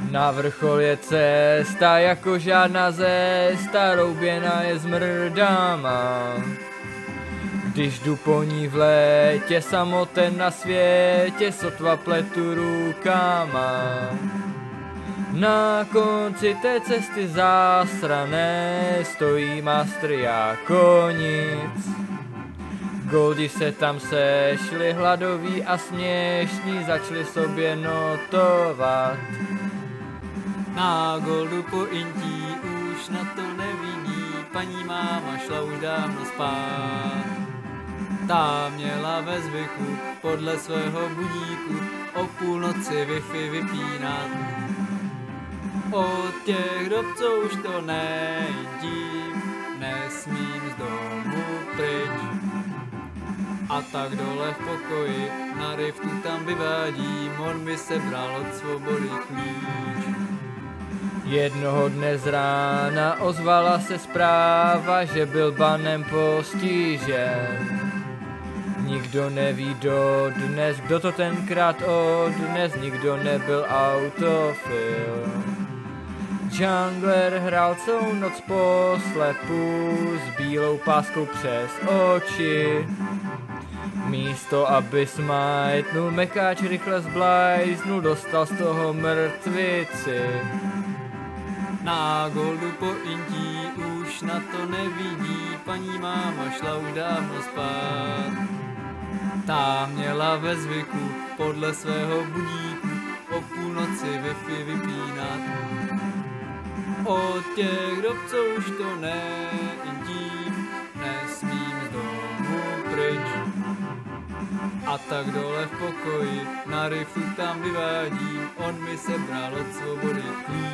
Na vrchol je cesta jako žádná zesta, rouběna je zmrdama. Když jdu po ní v létě, samoten na světě, sotva pletu rukama. Na konci té cesty zásrané stojí mastr jako nic. Goldi se tam sešli, hladoví a směšní, začali sobě notovat. Na Goldu po Intí už na to nevidí, paní máma šla už dávno spát. Ta měla ve zvyku podle svého budíku o půlnoci Wi-Fi vypínat. Od těch dob, co už to nejdím, nesmím z domu pryč. A tak dole v pokoji, na riftu tam vyvádím, on mi sebral od svobody klíč. Jednoho dne z rána ozvala se zpráva, že byl banem postižen. Nikdo neví dodnes, kdo to tenkrát odnes, nikdo nebyl autofil. Jungler hrál celou noc po slepu s bílou páskou přes oči. Místo aby smajtnul, mekáč rychle zblajznul, dostal z toho mrtvici. Na Goldu po Intí už na to nevidí, paní máma šla už dávno spát. Ta měla ve zvyku podle svého budíku o půlnoci Wi-Fi vypínat. Od těch dob, co už to neintím, nesmím z domu pryč. A tak dole v pokoji, na riftu tam vyvádím, on mi sebral od svobody klíč.